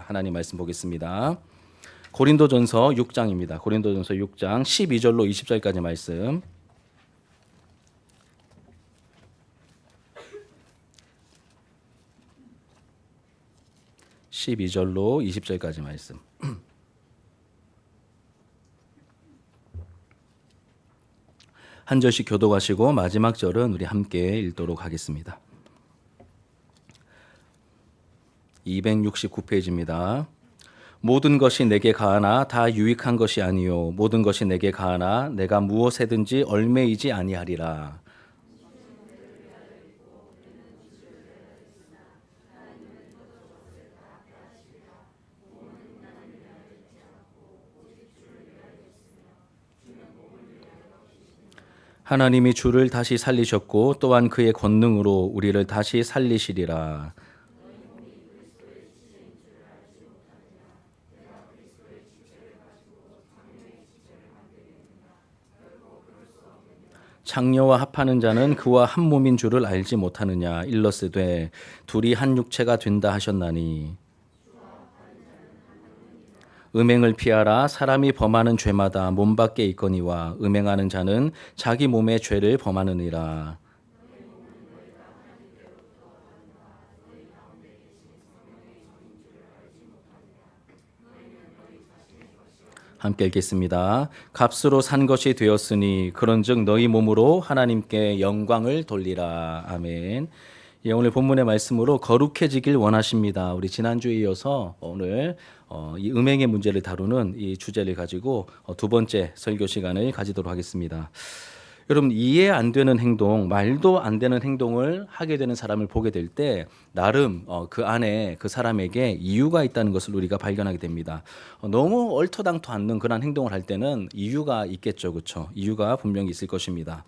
하나님 말씀 보겠습니다. 고린도전서 6장입니다. 고린도전서 6장 12절로 20절까지 말씀. (12절로 20절까지) 말씀. 한 절씩 교독하시고 마지막 절은 우리 함께 읽도록 하겠습니다. 269페이지입니다. 모든 것이 내게 가하나 다 유익한 것이 아니요 모든 것이 내게 가하나 내가 무엇에든지 얽매이지 아니하리라. 하나님이 주를 다시 살리셨고 또한 그의 권능으로 우리를 다시 살리시리라. 창녀와 합하는 자는 그와 한 몸인 줄을 알지 못하느냐. 일러스되 둘이 한 육체가 된다 하셨나니. 음행을 피하라. 사람이 범하는 죄마다 몸 밖에 있거니와 음행하는 자는 자기 몸의 죄를 범하느니라. 함께 읽겠습니다. 값으로 산 것이 되었으니 그런즉 너희 몸으로 하나님께 영광을 돌리라. 아멘. 예, 오늘 본문의 말씀으로 거룩해지길 원하십니다. 우리 지난주에 이어서 오늘 이 음행의 문제를 다루는 이 주제를 가지고 두 번째 설교 시간을 가지도록 하겠습니다. 여러분, 이해 안 되는 행동, 말도 안 되는 행동을 하게 되는 사람을 보게 될 때 나름 그 안에 그 사람에게 이유가 있다는 것을 우리가 발견하게 됩니다. 너무 얼토당토 않는 그런 행동을 할 때는 이유가 있겠죠, 그렇죠? 이유가 분명히 있을 것입니다.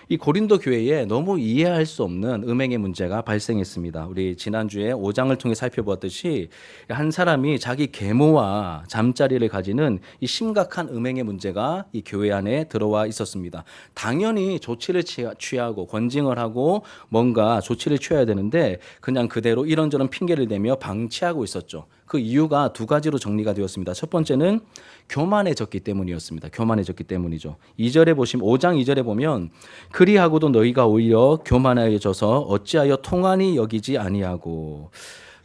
이 고린도 교회에 너무 이해할 수 없는 음행의 문제가 발생했습니다. 우리 지난주에 5장을 통해 살펴보았듯이 한 사람이 자기 계모와 잠자리를 가지는 이 심각한 음행의 문제가 이 교회 안에 들어와 있었습니다. 당연히 조치를 취하고 권징을 하고 뭔가 조치를 취해야 되는데 그냥 그대로 이런저런 핑계를 대며 방치하고 있었죠. 그 이유가 두 가지로 정리가 되었습니다. 첫 번째는 교만해졌기 때문이었습니다. 교만해졌기 때문이죠. 2절에 보시면 5장 2절에 보면 그리하고도 너희가 오히려 교만하여져서 어찌하여 통한이 여기지 아니하고.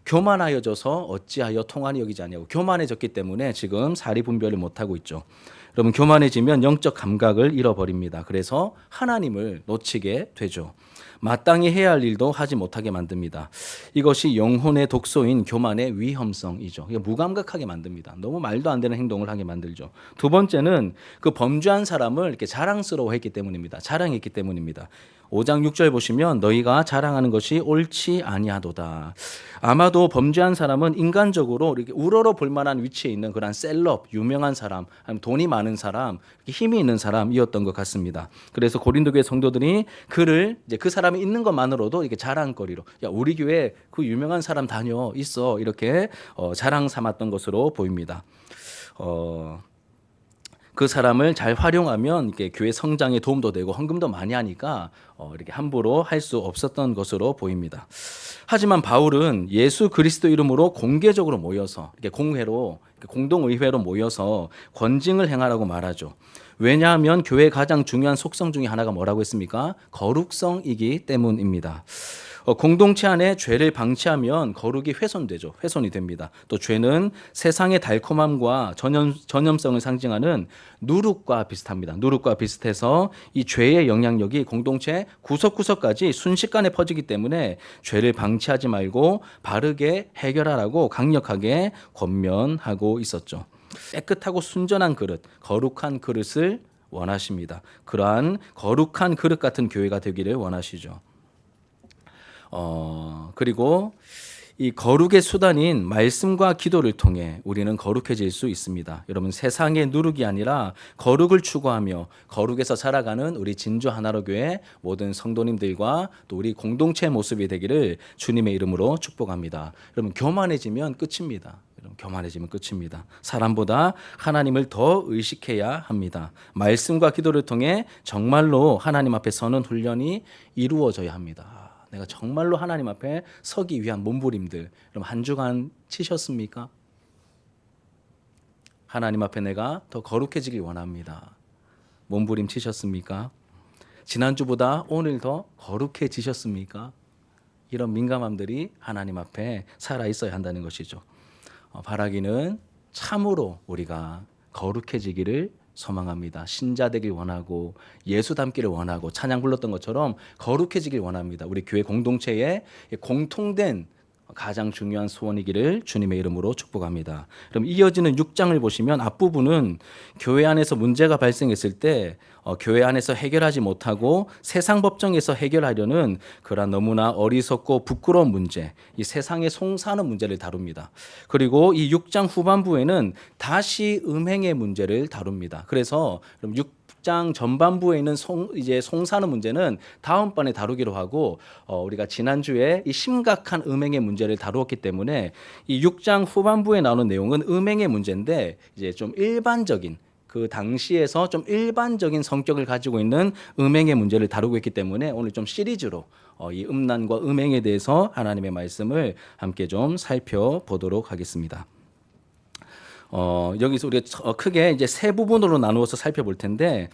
교만하여져서 어찌하여 통한이 여기지 아니하고. 교만해졌기 때문에 지금 사리분별을 못하고 있죠. 여러분, 교만해지면 영적 감각을 잃어버립니다. 그래서 하나님을 놓치게 되죠. 마땅히 해야 할 일도 하지 못하게 만듭니다. 이것이 영혼의 독소인 교만의 위험성이죠. 무감각하게 만듭니다. 너무 말도 안 되는 행동을 하게 만들죠. 두 번째는 그 범죄한 사람을 이렇게 자랑스러워했기 때문입니다. 자랑했기 때문입니다. 5장 6절 보시면 너희가 자랑하는 것이 옳지 아니하도다. 아마도 범죄한 사람은 인간적으로 이렇게 우러러 볼 만한 위치에 있는 그런 셀럽, 유명한 사람, 아니면 돈이 많은 사람, 힘이 있는 사람이었던 것 같습니다. 그래서 고린도 교회 성도들이 그를 이제 그 사람이 있는 것만으로도 이렇게 자랑거리로, 야, 우리 교회 그 유명한 사람 다녀 있어, 이렇게 자랑 삼았던 것으로 보입니다. 그 사람을 잘 활용하면 이렇게 교회 성장에 도움도 되고 헌금도 많이 하니까 이렇게 함부로 할 수 없었던 것으로 보입니다. 하지만 바울은 예수 그리스도 이름으로 공개적으로 모여서 이렇게 공회로, 공동의회로 모여서 권징을 행하라고 말하죠. 왜냐하면 교회의 가장 중요한 속성 중에 하나가 뭐라고 했습니까? 거룩성이기 때문입니다. 공동체 안에 죄를 방치하면 거룩이 훼손되죠. 훼손이 됩니다. 또 죄는 세상의 달콤함과 전염성을 상징하는 누룩과 비슷합니다. 누룩과 비슷해서 이 죄의 영향력이 공동체 구석구석까지 순식간에 퍼지기 때문에 죄를 방치하지 말고 바르게 해결하라고 강력하게 권면하고 있었죠. 깨끗하고 순전한 그릇, 거룩한 그릇을 원하십니다. 그러한 거룩한 그릇 같은 교회가 되기를 원하시죠. 그리고 이 거룩의 수단인 말씀과 기도를 통해 우리는 거룩해질 수 있습니다. 여러분, 세상의 누룩이 아니라 거룩을 추구하며 거룩에서 살아가는 우리 진주 하나로 교회 모든 성도님들과 또 우리 공동체의 모습이 되기를 주님의 이름으로 축복합니다. 여러분, 교만해지면 끝입니다. 교만해지면 끝입니다. 사람보다 하나님을 더 의식해야 합니다. 말씀과 기도를 통해 정말로 하나님 앞에 서는 훈련이 이루어져야 합니다. 내가 정말로 하나님 앞에 서기 위한 몸부림들. 그럼 한 주간 치셨습니까? 하나님 앞에 내가 더 거룩해지길 원합니다. 몸부림치셨습니까? 지난주보다 오늘 더 거룩해지셨습니까? 이런 민감함들이 하나님 앞에 살아 있어야 한다는 것이죠. 바라기는 참으로 우리가 거룩해지기를 소망합니다. 신자 되길 원하고 예수 닮기를 원하고 찬양 불렀던 것처럼 거룩해지길 원합니다. 우리 교회 공동체의 공통된 가장 중요한 소원이기를 주님의 이름으로 축복합니다. 그럼 이어지는 6장을 보시면 앞부분은 교회 안에서 문제가 발생했을 때 교회 안에서 해결하지 못하고 세상 법정에서 해결하려는 그러한 너무나 어리석고 부끄러운 문제, 이 세상에 송사하는 문제를 다룹니다. 그리고 이 6장 후반부에는 다시 음행의 문제를 다룹니다. 그래서 6장 전반부에 있는 송사하는 문제는 다음번에 다루기로 하고 우리가 지난주에 이 심각한 음행의 문제를 다루었기 때문에 이 6장 후반부에 나오는 내용은 음행의 문제인데 이제 좀 일반적인 그 당시에서 좀 일반적인 성격을 가지고 있는 음행의 문제를 다루고 있기 때문에 오늘 좀 시리즈로 이 음란과 음행에 대해서 하나님의 말씀을 함께 좀 살펴보도록 하겠습니다. 여기서 우리가 크게 이제 세 부분으로 나누어서 살펴볼 텐데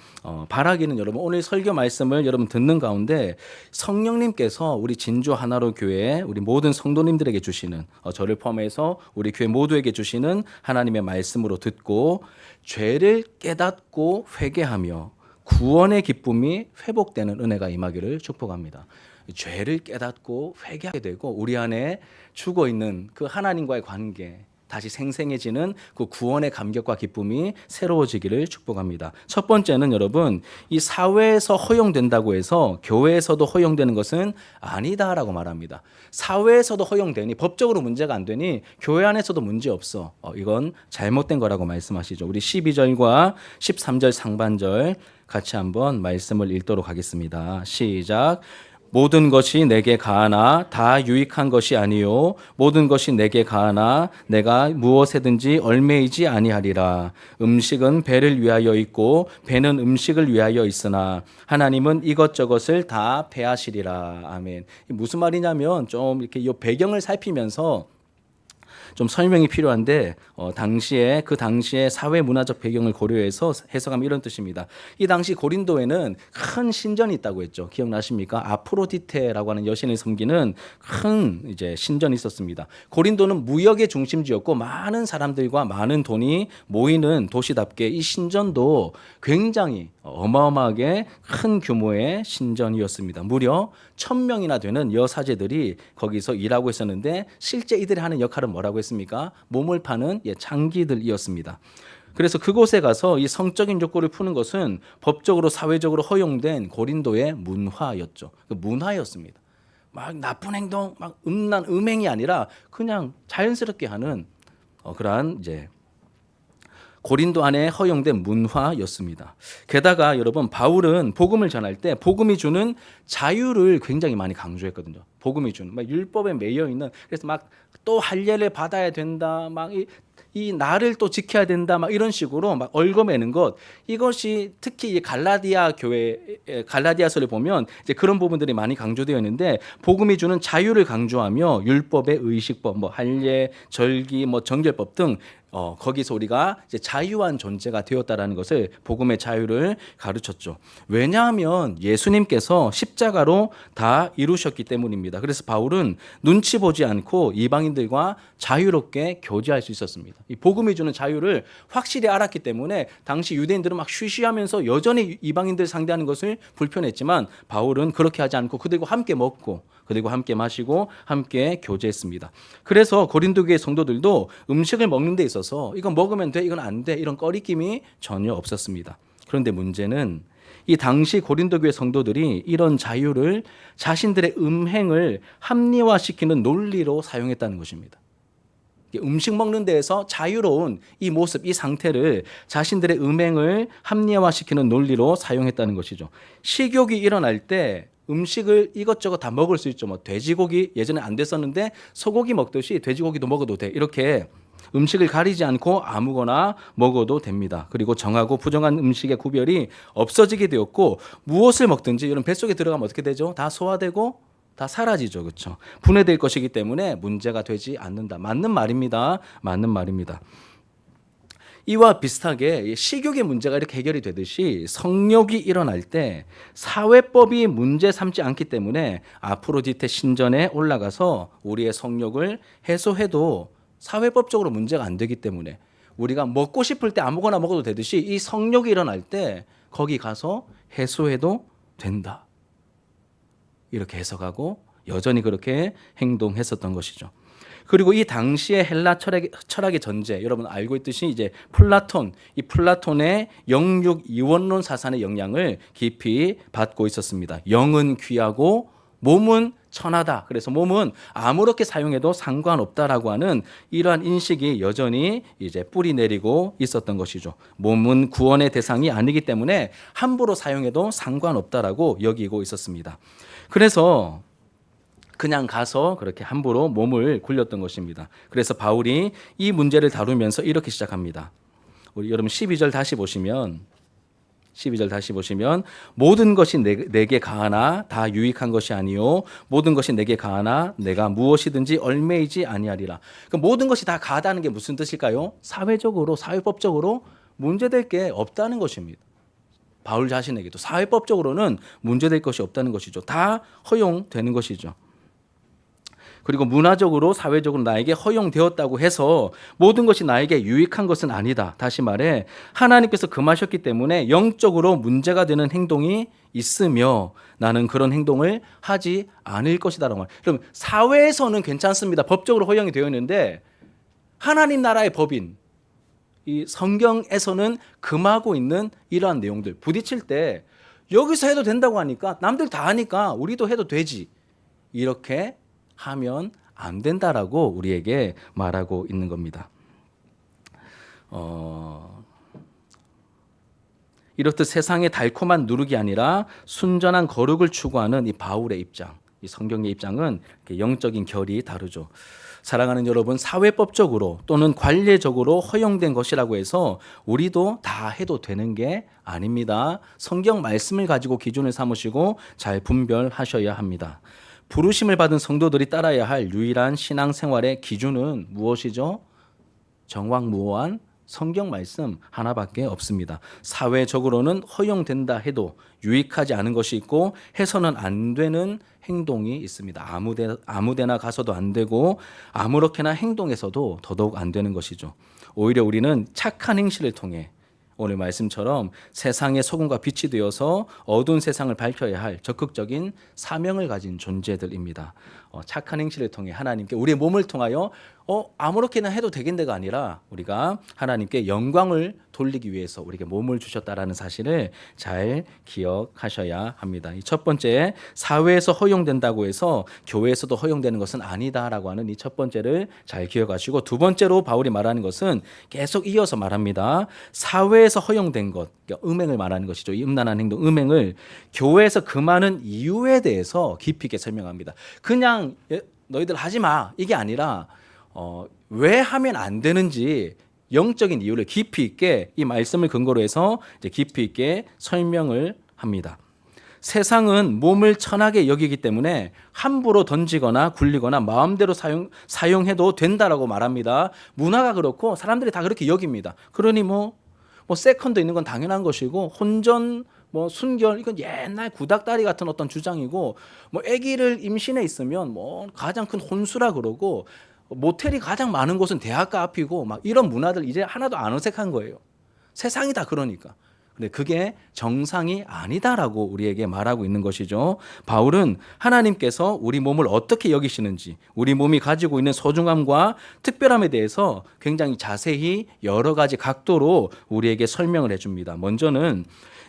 바라기는 여러분 오늘 설교 말씀을 여러분 듣는 가운데 성령님께서 우리 진주 하나로 교회 우리 모든 성도님들에게 주시는 저를 포함해서 우리 교회 모두에게 주시는 하나님의 말씀으로 듣고 죄를 깨닫고 회개하며 구원의 기쁨이 회복되는 은혜가 임하기를 축복합니다. 죄를 깨닫고 회개하게 되고 우리 안에 죽어 있는 그 하나님과의 관계 다시 생생해지는 그 구원의 감격과 기쁨이 새로워지기를 축복합니다. 첫 번째는 여러분 이 사회에서 허용된다고 해서 교회에서도 허용되는 것은 아니다라고 말합니다. 사회에서도 허용되니 법적으로 문제가 안 되니 교회 안에서도 문제 없어. 이건 잘못된 거라고 말씀하시죠. 우리 12절과 13절 상반절 같이 한번 말씀을 읽도록 하겠습니다. 시작. 모든 것이 내게 가하나 다 유익한 것이 아니요 모든 것이 내게 가하나 내가 무엇에든지 얽매이지 아니하리라. 음식은 배를 위하여 있고 배는 음식을 위하여 있으나 하나님은 이것저것을 다 패하시리라. 아멘. 무슨 말이냐면 좀 이렇게 이 배경을 살피면서 좀 설명이 필요한데 당시에 사회 문화적 배경을 고려해서 해석하면 이런 뜻입니다. 이 당시 고린도에는 큰 신전이 있다고 했죠. 기억나십니까? 아프로디테라고 하는 여신을 섬기는 큰 이제 신전이 있었습니다. 고린도는 무역의 중심지였고 많은 사람들과 많은 돈이 모이는 도시답게 이 신전도 굉장히 어마어마하게 큰 규모의 신전이었습니다. 무려 1000명이나 되는 여사제들이 거기서 일하고 있었는데 실제 이들이 하는 역할은 뭐라고 했습니까? 몸을 파는 창기들이었습니다. 그래서 그곳에 가서 이 성적인 욕구를 푸는 것은 법적으로 사회적으로 허용된 고린도의 문화였죠. 그 문화였습니다. 막 나쁜 행동, 막 음란, 음행이 아니라 그냥 자연스럽게 하는 그러한 이제 고린도 안에 허용된 문화였습니다. 게다가 여러분 바울은 복음을 전할 때 복음이 주는 자유를 굉장히 많이 강조했거든요. 복음이 주는 막 율법에 매여 있는 그래서 막 또 할례를 받아야 된다. 막 이 나를 또 지켜야 된다. 막 이런 식으로 막 얽어매는 것 이것이 특히 이 갈라디아 교회 갈라디아서를 보면 이제 그런 부분들이 많이 강조되어 있는데 복음이 주는 자유를 강조하며 율법의 의식법 뭐 할례, 절기, 뭐 정결법 등 거기서 우리가 이제 자유한 존재가 되었다라는 것을 복음의 자유를 가르쳤죠. 왜냐하면 예수님께서 십자가로 다 이루셨기 때문입니다. 그래서 바울은 눈치 보지 않고 이방인들과 자유롭게 교제할 수 있었습니다. 이 복음이 주는 자유를 확실히 알았기 때문에 당시 유대인들은 막 쉬쉬하면서 여전히 이방인들 상대하는 것을 불편했지만 바울은 그렇게 하지 않고 그들과 함께 먹고 그리고 함께 마시고 함께 교제했습니다. 그래서 고린도 교회 성도들도 음식을 먹는 데 있어서 이건 먹으면 돼, 이건 안 돼, 이런 꺼리낌이 전혀 없었습니다. 그런데 문제는 이 당시 고린도 교회 성도들이 이런 자유를 자신들의 음행을 합리화시키는 논리로 사용했다는 것입니다. 음식 먹는 데에서 자유로운 이 모습, 이 상태를 자신들의 음행을 합리화시키는 논리로 사용했다는 것이죠. 식욕이 일어날 때 음식을 이것저것 다 먹을 수 있죠. 뭐 돼지고기 예전에 안 됐었는데 소고기 먹듯이 돼지고기도 먹어도 돼. 이렇게 음식을 가리지 않고 아무거나 먹어도 됩니다. 그리고 정하고 부정한 음식의 구별이 없어지게 되었고 무엇을 먹든지 이런 뱃속에 들어가면 어떻게 되죠? 다 소화되고 다 사라지죠. 그렇죠? 분해될 것이기 때문에 문제가 되지 않는다. 맞는 말입니다. 맞는 말입니다. 이와 비슷하게 식욕의 문제가 이렇게 해결이 되듯이 성욕이 일어날 때 사회법이 문제 삼지 않기 때문에 아프로디테 신전에 올라가서 우리의 성욕을 해소해도 사회법적으로 문제가 안 되기 때문에 우리가 먹고 싶을 때 아무거나 먹어도 되듯이 이 성욕이 일어날 때 거기 가서 해소해도 된다. 이렇게 해석하고 여전히 그렇게 행동했었던 것이죠. 그리고 이 당시의 헬라 철학의 전제, 여러분 알고 있듯이 이제 이 플라톤의 영육 이원론 사상의 영향을 깊이 받고 있었습니다. 영은 귀하고 몸은 천하다. 그래서 몸은 아무렇게 사용해도 상관없다라고 하는 이러한 인식이 여전히 이제 뿌리 내리고 있었던 것이죠. 몸은 구원의 대상이 아니기 때문에 함부로 사용해도 상관없다라고 여기고 있었습니다. 그래서 그냥 가서 그렇게 함부로 몸을 굴렸던 것입니다. 그래서 바울이 이 문제를 다루면서 이렇게 시작합니다. 우리 여러분 12절 다시 보시면 모든 것이 내게 가하나 다 유익한 것이 아니요 모든 것이 내게 가하나 내가 무엇이든지 얽매이지 아니하리라. 그러니까 모든 것이 다 가하다는 게 무슨 뜻일까요? 사회법적으로 문제될 게 없다는 것입니다. 바울 자신에게도 사회법적으로는 문제될 것이 없다는 것이죠. 다 허용되는 것이죠. 그리고 문화적으로 사회적으로 나에게 허용되었다고 해서 모든 것이 나에게 유익한 것은 아니다. 다시 말해 하나님께서 금하셨기 때문에 영적으로 문제가 되는 행동이 있으며 나는 그런 행동을 하지 않을 것이다라고 말. 그럼 사회에서는 괜찮습니다. 법적으로 허용이 되어 있는데 하나님 나라의 법인 이 성경에서는 금하고 있는 이러한 내용들 부딪힐 때 여기서 해도 된다고 하니까 남들 다 하니까 우리도 해도 되지. 이렇게 하면 안 된다라고 우리에게 말하고 있는 겁니다. 이렇듯 세상의 달콤한 누룩이 아니라 순전한 거룩을 추구하는 이 바울의 입장, 이 성경의 입장은 영적인 결이 다르죠. 사랑하는 여러분, 사회법적으로 또는 관례적으로 허용된 것이라고 해서 우리도 다 해도 되는 게 아닙니다. 성경 말씀을 가지고 기준을 삼으시고 잘 분별하셔야 합니다. 부르심을 받은 성도들이 따라야 할 유일한 신앙생활의 기준은 무엇이죠? 정확무오한 성경 말씀 하나밖에 없습니다. 사회적으로는 허용된다 해도 유익하지 않은 것이 있고 해서는 안 되는 행동이 있습니다. 아무데나 가서도 안 되고 아무렇게나 행동해서도 더더욱 안 되는 것이죠. 오히려 우리는 착한 행실을 통해 오늘 말씀처럼 세상의 소금과 빛이 되어서 어두운 세상을 밝혀야 할 적극적인 사명을 가진 존재들입니다. 착한 행실을 통해 하나님께 우리의 몸을 통하여 아무렇게나 해도 되겠네가 아니라 우리가 하나님께 영광을 돌리기 위해서 우리에게 몸을 주셨다라는 사실을 잘 기억하셔야 합니다. 이 첫 번째, 사회에서 허용된다고 해서 교회에서도 허용되는 것은 아니다라고 하는 이 첫 번째를 잘 기억하시고, 두 번째로 바울이 말하는 것은 계속 이어서 말합니다. 사회에서 허용된 것, 그러니까 음행을 말하는 것이죠. 이 음란한 행동, 음행을 교회에서 금하는 이유에 대해서 깊이 있게 설명합니다. 그냥 너희들 하지 마 이게 아니라 왜 하면 안 되는지 영적인 이유를 깊이 있게 이 말씀을 근거로 해서 이제 깊이 있게 설명을 합니다. 세상은 몸을 천하게 여기기 때문에 함부로 던지거나 굴리거나 마음대로 사용해도 된다라고 말합니다. 문화가 그렇고 사람들이 다 그렇게 여깁니다. 그러니 뭐 세컨드 있는 건 당연한 것이고 혼전 순결 이건 옛날 구닥다리 같은 어떤 주장이고 아기를 임신해 있으면 가장 큰 혼수라 그러고 모텔이 가장 많은 곳은 대학가 앞이고 이런 문화들 이제 하나도 안 어색한 거예요. 세상이 다 그러니까. 근데 그게 정상이 아니다라고 우리에게 말하고 있는 것이죠. 바울은 하나님께서 우리 몸을 어떻게 여기시는지, 우리 몸이 가지고 있는 소중함과 특별함에 대해서 굉장히 자세히 여러 가지 각도로 우리에게 설명을 해줍니다. 먼저는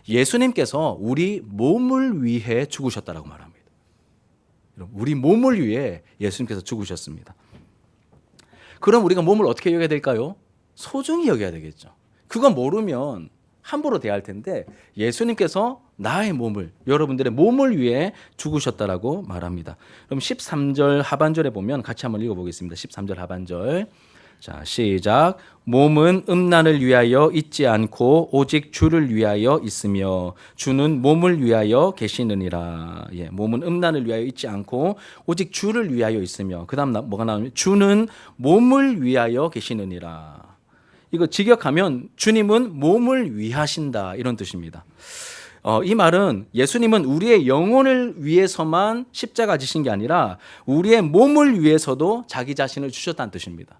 예수님께서 우리 몸을 위해 죽으셨다라고 말합니다. 우리 몸을 위해 예수님께서 죽으셨습니다. 그럼 우리가 몸을 어떻게 여겨야 될까요? 소중히 여겨야 되겠죠. 그거 모르면 함부로 대할 텐데 예수님께서 나의 몸을, 여러분들의 몸을 위해 죽으셨다라고 말합니다. 그럼 13절 하반절에 보면 같이 한번 읽어보겠습니다. 13절 하반절. 자, 시작. 몸은 음란을 위하여 있지 않고 오직 주를 위하여 있으며 주는 몸을 위하여 계시느니라. 몸은 음란을 위하여 있지 않고 오직 주를 위하여 있으며, 그 다음 뭐가 나오면 주는 몸을 위하여 계시느니라. 이거 직역하면 주님은 몸을 위하신다 이런 뜻입니다. 이 말은 예수님은 우리의 영혼을 위해서만 십자가 지신 게 아니라 우리의 몸을 위해서도 자기 자신을 주셨다는 뜻입니다.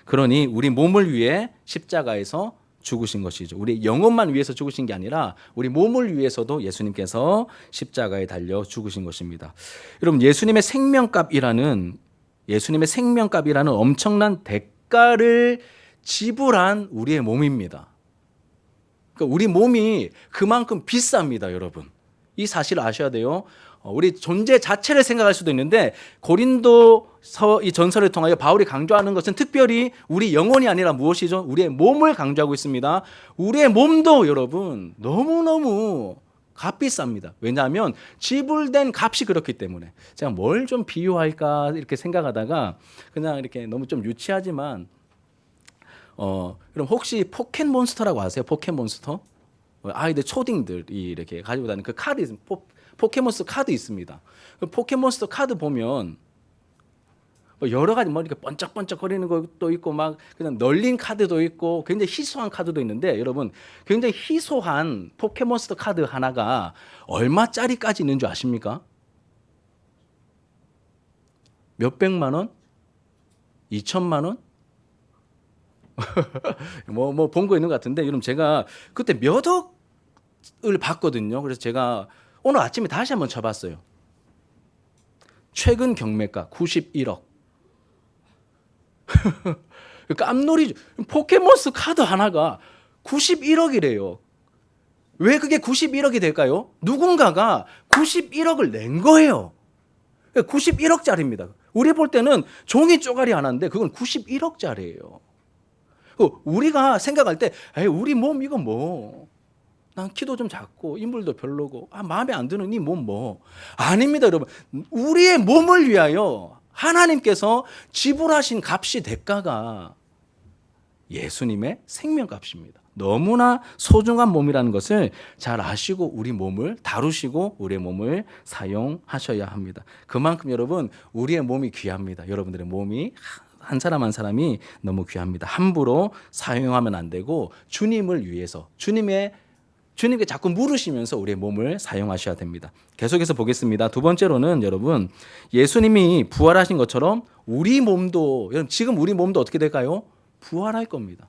그러니 우리 몸을 위해 십자가에서 죽으신 것이죠. 우리 영혼만 위해서 죽으신 게 아니라 우리 몸을 위해서도 예수님께서 십자가에 달려 죽으신 것입니다. 여러분, 예수님의 생명값이라는 엄청난 대가를 지불한 우리의 몸입니다. 그러니까 우리 몸이 그만큼 비쌉니다, 여러분. 이 사실을 아셔야 돼요. 우리 존재 자체를 생각할 수도 있는데 고린도서 이 전설을 통하여 바울이 강조하는 것은 특별히 우리 영혼이 아니라 무엇이죠? 우리의 몸을 강조하고 있습니다. 우리의 몸도 여러분 너무너무 값비쌉니다. 왜냐하면 지불된 값이 그렇기 때문에. 제가 뭘 좀 비유할까 이렇게 생각하다가 그냥 이렇게 너무 좀 유치하지만 그럼 혹시 포켓몬스터라고 아세요? 포켓몬스터? 아이들 초딩들이 이렇게 가지고 다니는 그 카드 있습니다. 포켓몬스터 카드 있습니다. 그 포켓몬스터 카드 보면 여러 가지 뭐 이렇게 번쩍번쩍거리는 것도 있고 막 그냥 널린 카드도 있고 굉장히 희소한 카드도 있는데 여러분 굉장히 희소한 포켓몬스터 카드 하나가 얼마짜리까지 있는 줄 아십니까? 몇백만 원? 2천만 원? 뭐 본 거 있는 것 같은데 여러분 제가 그때 몇 억을 봤거든요. 그래서 제가 오늘 아침에 다시 한번 쳐봤어요. 최근 경매가 91억. 깜놀이죠. 포켓몬스터 카드 하나가 91억이래요. 왜 그게 91억이 될까요? 누군가가 91억을 낸 거예요. 91억짜리입니다. 우리 볼 때는 종이 쪼가리 하나인데 그건 91억짜리예요. 우리가 생각할 때 우리 몸 이거 뭐 난 키도 좀 작고 인물도 별로고 마음에 안 드는 이 몸 뭐 아닙니다 여러분. 우리의 몸을 위하여 하나님께서 지불하신 값이 대가가 예수님의 생명값입니다. 너무나 소중한 몸이라는 것을 잘 아시고 우리 몸을 다루시고 우리의 몸을 사용하셔야 합니다. 그만큼 여러분 우리의 몸이 귀합니다. 여러분들의 몸이 한 사람 한 사람이 너무 귀합니다. 함부로 사용하면 안 되고 주님을 위해서 주님께 자꾸 물으시면서 우리의 몸을 사용하셔야 됩니다. 계속해서 보겠습니다. 두 번째로는 여러분 예수님이 부활하신 것처럼 우리 몸도 여러분 지금 우리 몸도 어떻게 될까요? 부활할 겁니다.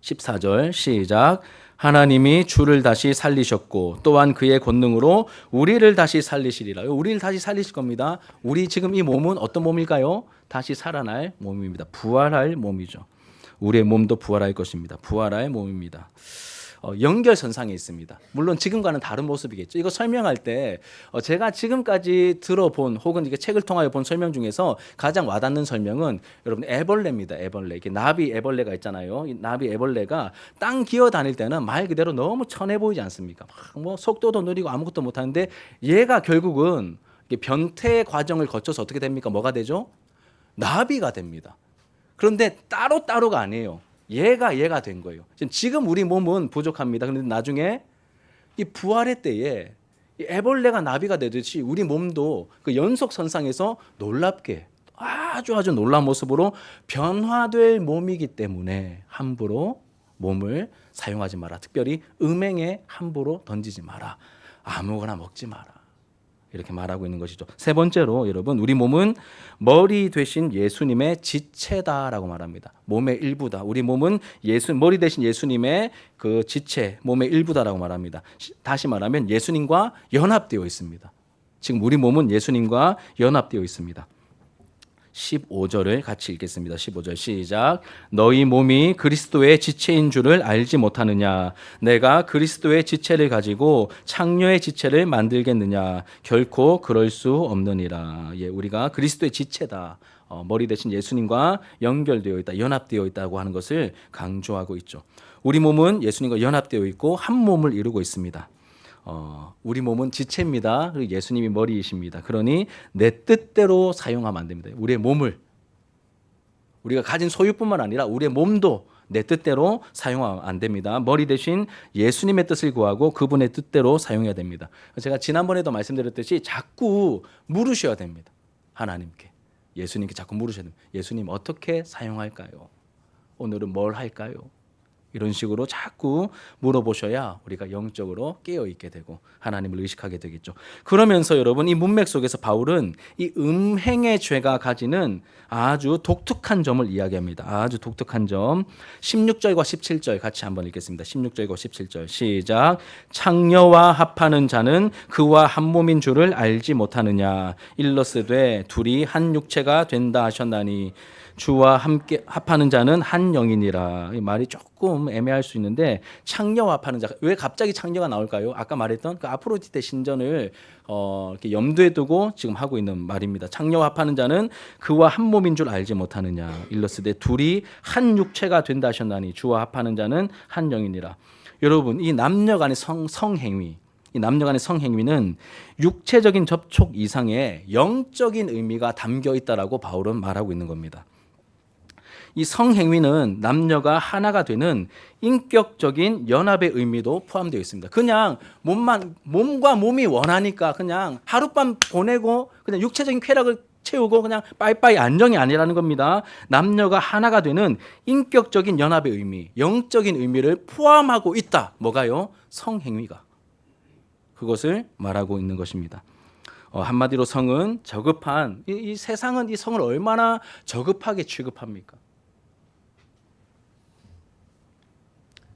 14절 시작. 하나님이 주를 다시 살리셨고 또한 그의 권능으로 우리를 다시 살리시리라. 우리를 다시 살리실 겁니다. 우리 지금 이 몸은 어떤 몸일까요? 다시 살아날 몸입니다. 부활할 몸이죠. 우리의 몸도 부활할 것입니다. 부활할 몸입니다. 연결선상에 있습니다. 물론 지금과는 다른 모습이겠죠. 이거 설명할 때 제가 지금까지 들어본 혹은 이게 책을 통하여 본 설명 중에서 가장 와닿는 설명은 여러분 애벌레입니다. 애벌레. 이게 나비 애벌레가 있잖아요. 이 나비 애벌레가 땅 기어 다닐 때는 말 그대로 너무 천해 보이지 않습니까? 뭐 속도도 느리고 아무것도 못하는데 얘가 결국은 변태 과정을 거쳐서 어떻게 됩니까? 뭐가 되죠? 나비가 됩니다. 그런데 따로따로가 아니에요. 얘가 된 거예요. 지금 우리 몸은 부족합니다. 그런데 나중에 이 부활의 때에 이 애벌레가 나비가 되듯이 우리 몸도 그 연속선상에서 놀랍게 아주 놀라운 모습으로 변화될 몸이기 때문에 함부로 몸을 사용하지 마라. 특별히 음행에 함부로 던지지 마라. 아무거나 먹지 마라. 이렇게 말하고 있는 것이죠. 세 번째로 여러분 우리 몸은 머리 되신 예수님의 지체다라고 말합니다. 몸의 일부다. 우리 몸은 머리 되신 예수님의 그 지체, 몸의 일부다라고 말합니다. 다시 말하면 예수님과 연합되어 있습니다. 지금 우리 몸은 예수님과 연합되어 있습니다. 15절을 같이 읽겠습니다. 15절 시작. 너희 몸이 그리스도의 지체인 줄을 알지 못하느냐? 내가 그리스도의 지체를 가지고 창녀의 지체를 만들겠느냐? 결코 그럴 수 없느니라. 우리가 그리스도의 지체다. 머리 대신 예수님과 연결되어 있다, 연합되어 있다고 하는 것을 강조하고 있죠. 우리 몸은 예수님과 연합되어 있고 한 몸을 이루고 있습니다. 우리 몸은 지체입니다. 그리고 예수님이 머리이십니다. 그러니 내 뜻대로 사용하면 안 됩니다. 우리의 몸을 우리가 가진 소유뿐만 아니라 우리의 몸도 내 뜻대로 사용하면 안 됩니다. 머리 대신 예수님의 뜻을 구하고 그분의 뜻대로 사용해야 됩니다. 제가 지난번에도 말씀드렸듯이 자꾸 물으셔야 됩니다. 하나님께, 예수님께 자꾸 물으셔야 됩니다. 예수님 어떻게 사용할까요? 오늘은 뭘 할까요? 이런 식으로 자꾸 물어보셔야 우리가 영적으로 깨어있게 되고 하나님을 의식하게 되겠죠. 그러면서 여러분 이 문맥 속에서 바울은 이 음행의 죄가 가지는 아주 독특한 점을 이야기합니다. 아주 독특한 점. 16절과 17절 같이 한번 읽겠습니다. 16절과 17절 시작. 창녀와 합하는 자는 그와 한 몸인 줄을 알지 못하느냐. 일러스되 둘이 한 육체가 된다 하셨나니 주와 함께 합하는 자는 한 영이니라. 이 말이 조금 애매할 수 있는데 창녀와 합하는 자, 왜 갑자기 창녀가 나올까요? 아까 말했던 그 아프로디테 신전을 이렇게 염두에 두고 지금 하고 있는 말입니다. 창녀와 합하는 자는 그와 한 몸인 줄 알지 못하느냐. 일러스되 둘이 한 육체가 된다 하셨나니 주와 합하는 자는 한 영이니라. 여러분 이 남녀 간의 성행위, 이 남녀 간의 성행위는 육체적인 접촉 이상의 영적인 의미가 담겨 있다라고 바울은 말하고 있는 겁니다. 이 성행위는 남녀가 하나가 되는 인격적인 연합의 의미도 포함되어 있습니다. 그냥 몸과 몸이 원하니까 그냥 하룻밤 보내고 그냥 육체적인 쾌락을 채우고 그냥 빠이빠이 안정이 아니라는 겁니다. 남녀가 하나가 되는 인격적인 연합의 의미, 영적인 의미를 포함하고 있다. 뭐가요? 성행위가. 그것을 말하고 있는 것입니다. 한마디로 성은 저급한, 이 세상은 이 성을 얼마나 저급하게 취급합니까?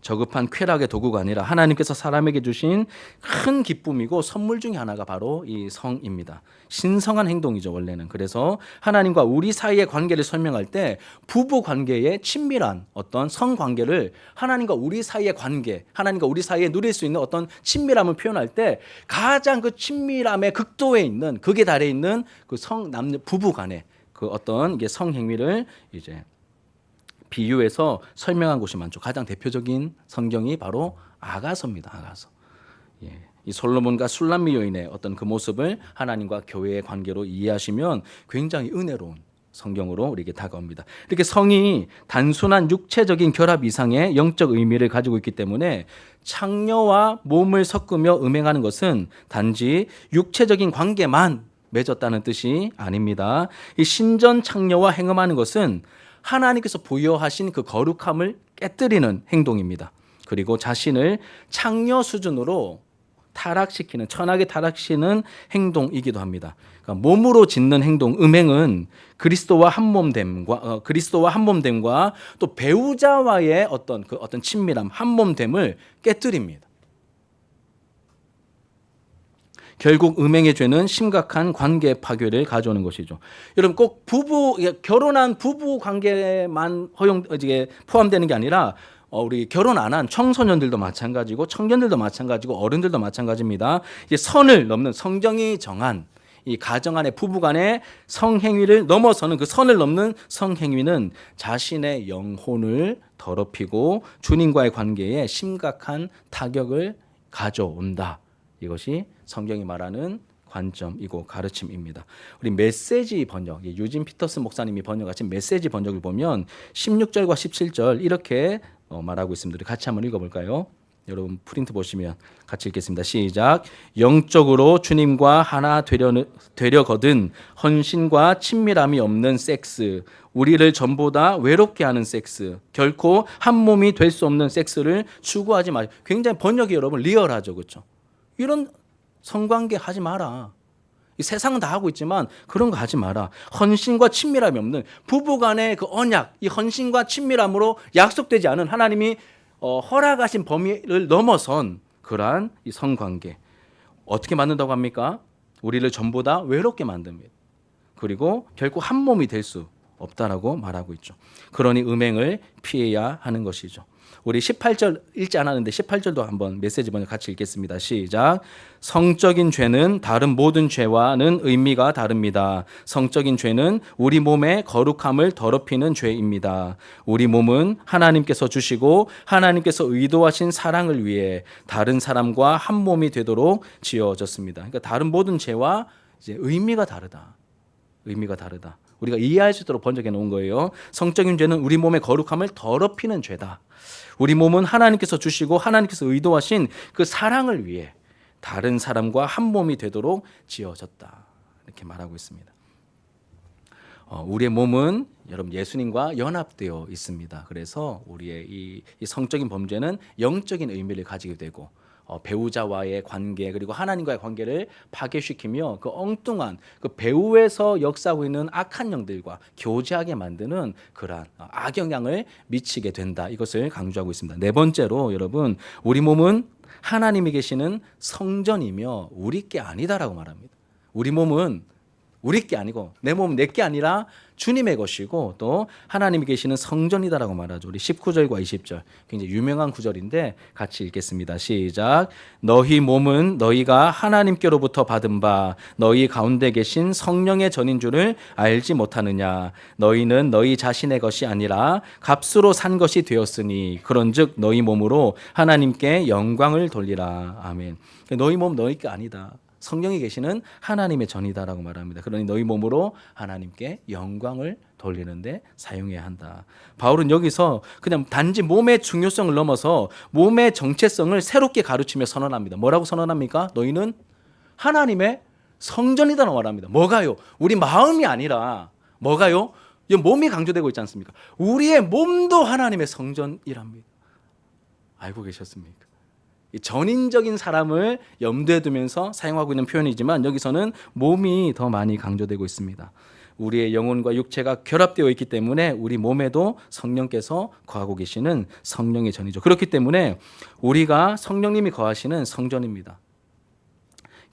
저급한 쾌락의 도구가 아니라 하나님께서 사람에게 주신 큰 기쁨이고 선물 중에 하나가 바로 이 성입니다. 신성한 행동이죠, 원래는. 그래서 하나님과 우리 사이의 관계를 설명할 때 부부 관계의 친밀한 어떤 성 관계를 하나님과 우리 사이의 관계, 하나님과 우리 사이에 누릴 수 있는 어떤 친밀함을 표현할 때 가장 그 친밀함의 극도에 있는, 극에 달해 있는 그 남녀 부부 간의 그 어떤 이게 성 행위를 이제 비유해서 설명한 곳이 많죠. 가장 대표적인 성경이 바로 아가서입니다. 아가서. 예. 이 솔로몬과 술람미 여인의 어떤 그 모습을 하나님과 교회의 관계로 이해하시면 굉장히 은혜로운 성경으로 우리에게 다가옵니다. 이렇게 성이 단순한 육체적인 결합 이상의 영적 의미를 가지고 있기 때문에 창녀와 몸을 섞으며 음행하는 것은 단지 육체적인 관계만 맺었다는 뜻이 아닙니다. 이 신전 창녀와 행음하는 것은 하나님께서 부여하신 그 거룩함을 깨뜨리는 행동입니다. 그리고 자신을 창녀 수준으로 타락시키는, 천하게 타락시키는 행동이기도 합니다. 그러니까 몸으로 짓는 행동, 음행은 그리스도와 한몸됨과 또 배우자와의 어떤 친밀함, 한몸됨을 깨뜨립니다. 결국 음행의 죄는 심각한 관계 파괴를 가져오는 것이죠. 여러분 꼭 결혼한 부부 관계만 포함되는 게 아니라 우리 결혼 안 한 청소년들도 마찬가지고 청년들도 마찬가지고 어른들도 마찬가지입니다. 이제 선을 넘는 성경이 정한 이 가정 안의 부부 간의 성행위를 넘어서는 그 선을 넘는 성행위는 자신의 영혼을 더럽히고 주님과의 관계에 심각한 타격을 가져온다. 이것이 성경이 말하는 관점이고 가르침입니다. 우리 메시지 번역, 유진 피터슨 목사님이 번역하신 메시지 번역을 보면 16절과 17절 이렇게 말하고 있습니다. 우리 같이 한번 읽어볼까요? 여러분 프린트 보시면 같이 읽겠습니다. 시작. 영적으로 주님과 하나 되려거든 헌신과 친밀함이 없는 섹스, 우리를 전보다 외롭게 하는 섹스, 결코 한 몸이 될 수 없는 섹스를 추구하지 마세요. 굉장히 번역이 여러분 리얼하죠, 그렇죠? 이런 성관계 하지 마라. 이 세상은 다 하고 있지만 그런 거 하지 마라. 헌신과 친밀함이 없는 부부간의 그 언약, 이 헌신과 친밀함으로 약속되지 않은 하나님이 허락하신 범위를 넘어선 그러한 이 성관계 어떻게 만든다고 합니까? 우리를 전부 다 외롭게 만듭니다. 그리고 결국 한 몸이 될 수 없다라고 말하고 있죠. 그러니 음행을 피해야 하는 것이죠. 우리 18절 읽지 않았는데 18절도 한번 메시지 번역 같이 읽겠습니다. 시작. 성적인 죄는 다른 모든 죄와는 의미가 다릅니다. 성적인 죄는 우리 몸의 거룩함을 더럽히는 죄입니다. 우리 몸은 하나님께서 주시고 하나님께서 의도하신 사랑을 위해 다른 사람과 한 몸이 되도록 지어졌습니다. 그러니까 다른 모든 죄와 이제 의미가 다르다. 의미가 다르다. 우리가 이해할 수 있도록 번역해 놓은 거예요. 성적인 죄는 우리 몸의 거룩함을 더럽히는 죄다. 우리 몸은 하나님께서 주시고 하나님께서 의도하신 그 사랑을 위해 다른 사람과 한 몸이 되도록 지어졌다. 이렇게 말하고 있습니다. 우리의 몸은 여러분 예수님과 연합되어 있습니다. 그래서 우리의 이 성적인 범죄는 영적인 의미를 가지게 되고 배우자와의 관계 그리고 하나님과의 관계를 파괴시키며 그 엉뚱한 그 배후에서 역사하고 있는 악한 영들과 교제하게 만드는 그러한 악영향을 미치게 된다. 이것을 강조하고 있습니다. 네 번째로 여러분 우리 몸은 하나님이 계시는 성전이며 우리 게 아니다라고 말합니다. 우리 몸은 우리 게 아니고 내 몸은 내 게 아니라 주님의 것이고 또 하나님이 계시는 성전이다라고 말하죠. 우리 19절과 20절 굉장히 유명한 구절인데 같이 읽겠습니다. 시작. 너희 몸은 너희가 하나님께로부터 받은 바 너희 가운데 계신 성령의 전인 줄을 알지 못하느냐. 너희는 너희 자신의 것이 아니라 값으로 산 것이 되었으니 그런즉 너희 몸으로 하나님께 영광을 돌리라. 아멘. 너희 몸 너희 게 아니다. 성령이 계시는 하나님의 전이다라고 말합니다. 그러니 너희 몸으로 하나님께 영광을 돌리는데 사용해야 한다. 바울은 여기서 그냥 단지 몸의 중요성을 넘어서 몸의 정체성을 새롭게 가르치며 선언합니다. 뭐라고 선언합니까? 너희는 하나님의 성전이다라고 말합니다. 뭐가요? 우리 마음이 아니라 뭐가요? 이 몸이 강조되고 있지 않습니까? 우리의 몸도 하나님의 성전이랍니다. 알고 계셨습니까? 전인적인 사람을 염두에 두면서 사용하고 있는 표현이지만 여기서는 몸이 더 많이 강조되고 있습니다. 우리의 영혼과 육체가 결합되어 있기 때문에 우리 몸에도 성령께서 거하고 계시는 성령의 전이죠. 그렇기 때문에 우리가 성령님이 거하시는 성전입니다.